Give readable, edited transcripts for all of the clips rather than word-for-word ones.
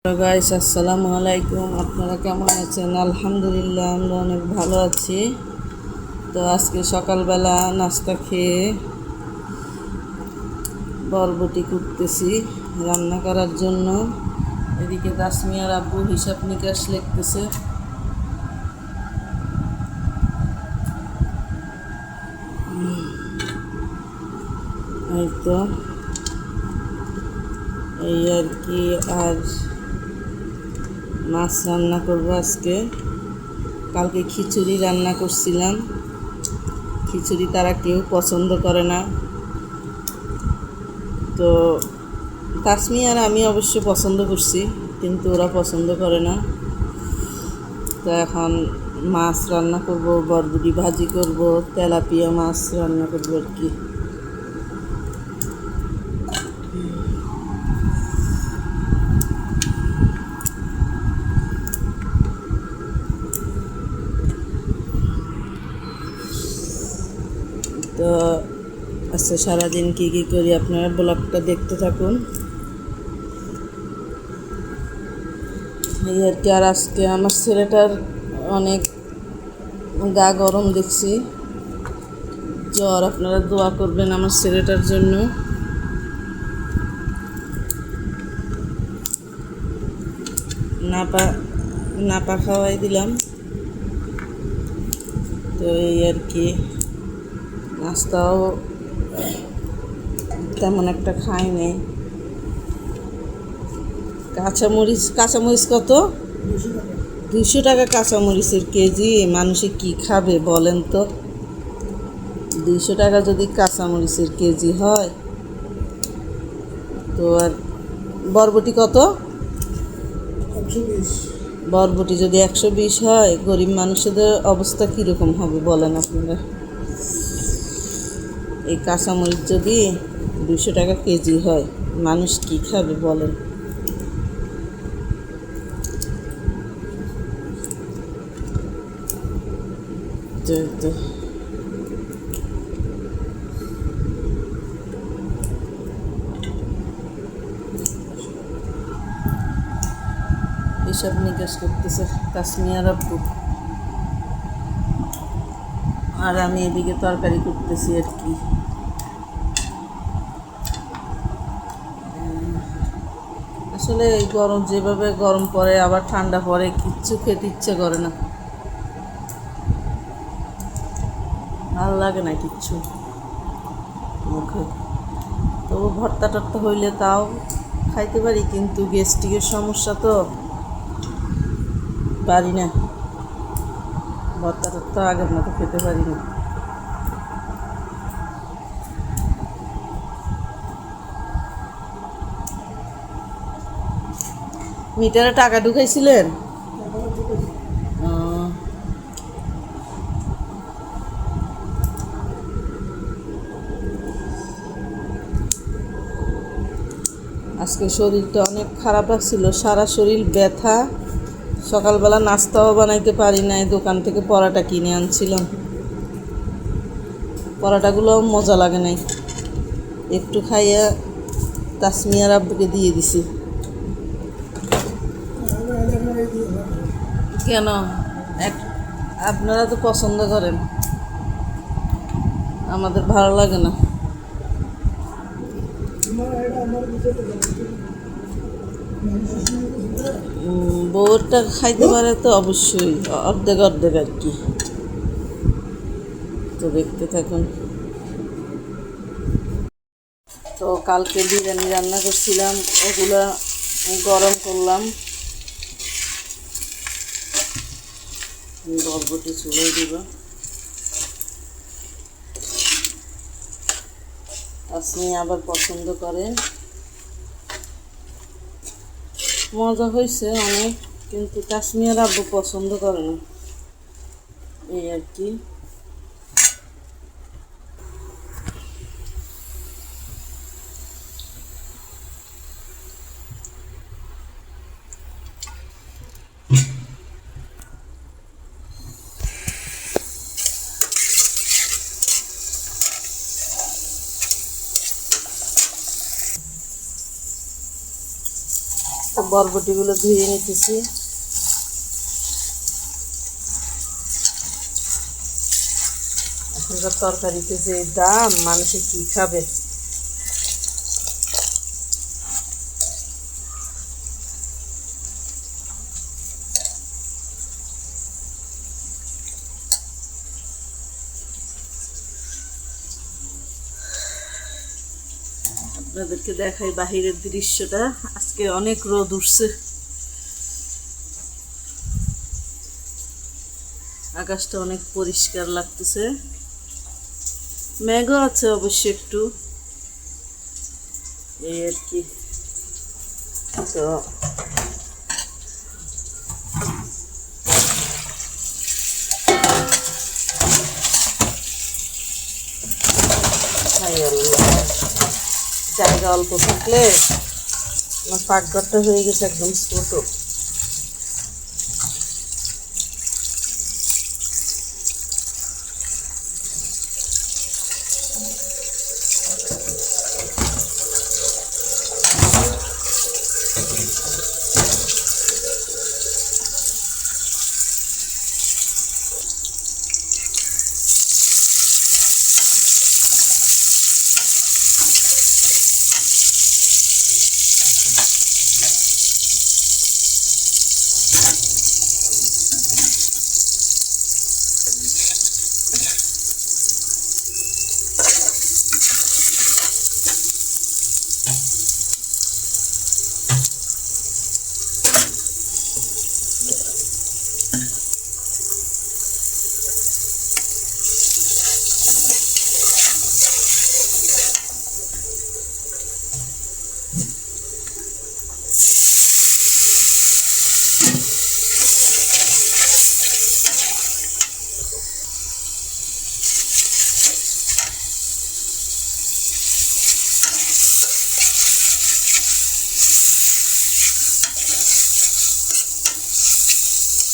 Hello guys, আসসালামু আলাইকুম। আপনারা কেমন আছেন? আলহামদুলিল্লাহ, আমরা অনেক ভালো আছি। তো আজকে সকালবেলা নাস্তা খেয়ে বরবটি কুটতেছি রান্না করার জন্য। এদিকে তাসমিয়ার আব্বু হিসাব নিকাশ লিখতেছে। এই তো এই আর কি। আর মাছ রান্না করবো আজকে। কালকে খিচুড়ি রান্না করছিলাম। খিচুড়ি তারা কেউ পছন্দ করে না, তো তাসমি আর আমি অবশ্য পছন্দ করছি, কিন্তু ওরা পছন্দ করে না। তো এখন মাছ রান্না করব, বরবটি ভাজি করব, তেলাপিয়া মাছ রান্না করব আর কি। তো আচ্ছা, সারাদিন কী কী করি আপনারা ব্লগটা দেখতে থাকুন। এই আর কি। আর আজকে আমার ছেলেটার অনেক গা গরম দেখছি, জ্বর। আপনারা দোয়া করবেন আমার ছেলেটার জন্য। নাপা খাওয়াই দিলাম। তো এই আর কি। নাস্তাও তেমন একটা খাই নেই। কাঁচামরিচ কত? 200 টাকা কাঁচামরিচের কেজি। মানুষে কি খাবে বলেন তো? 200 টাকা যদি কাঁচামরিচের কেজি হয়, তো আর বরবটি কত? 120। বরবটি যদি 120 হয়, গরিব মানুষদের অবস্থা কীরকম হবে বলেন আপনারা? এই কাঁচামরিচ যদি 200 টাকা কেজি হয়, মানুষ কি খাবে বলেন? তো হিসাব নিকাশ করতেছে তাসমিয়ার আব্বু, আর আমি এদিকে তরকারি করতেছি আর কি। আসলে এই গরম, যেভাবে গরম পড়ে আবার ঠান্ডা পড়ে, কিচ্ছু খেতে ইচ্ছে করে না, ভালো লাগে না কিচ্ছু মুখে। তবু ভর্তা টর্তা হইলে তাও খাইতে পারি, কিন্তু গ্যাস্ট্রিকের সমস্যা তো পারি না। ভর্তা টর্তা আগের মতো খেতে পারি না। মিটারে টাকা ঢুকাইছিলেন? আজকে শরীরটা অনেক খারাপ লাগছিল, সারা শরীর ব্যথা। সকালবেলা নাস্তাও বানাইতে পারি নাই, দোকান থেকে পরোটা কিনে আনছিলাম। পরোটাগুলোও মজা লাগে নাই, একটু খাইয়া তাসমিয়ার আব্বুকে দিয়ে দিছি। কেন? আপনারা তো পছন্দ করেন, আমাদের ভালো লাগে না। বউরটা খাইতে পারে তো অবশ্যই, অর্ধেক অর্ধেক আর কি। তো দেখতে থাকুন। তো কালকে বিরিয়ানি রান্না করছিলাম, ওগুলা গরম করলাম। বরবটি চুলাই দিব। আপনি আবার পছন্দ করে। মজা হয়েছে অনেক, কিন্তু কাশ্মীর আব্বু পছন্দ করে না, এই আর কি। তো বরবটিগুলো ধুয়ে নিতেছি। এখনকার তরকারিতে যে দাম, মানুষে কি খাবে। আপনাদেরকে দেখাই বাহিরের দৃশ্যটা। আজকে অনেক রোদ উঠছে, আকাশটা অনেক পরিষ্কার লাগতেছে। মেঘও আছে অবশ্য একটু, এই আর কি। তো জায়গা অল্প থাকলে আমার পাকঘরটা হয়ে গেছে একদম ছোট।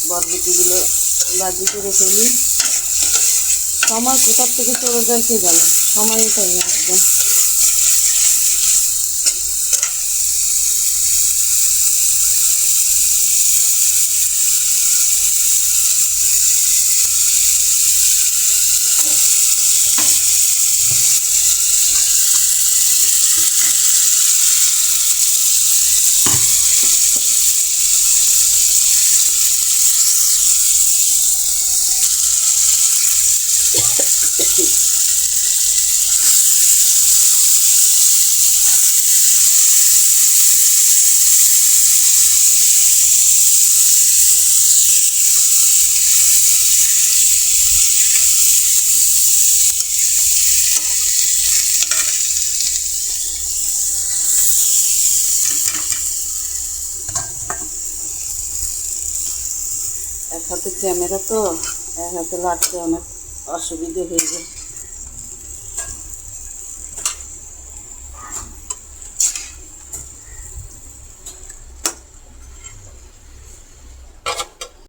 বরবটিগুলো ভাজি করে ফেলি। সময় কোথার থেকে চলে যায় কে জানে, সময়ই পাই না একদম। এক হাতে ক্যামেরা তো, এক হাতে লাটতে অনেক অসুবিধে হয়ে যায়।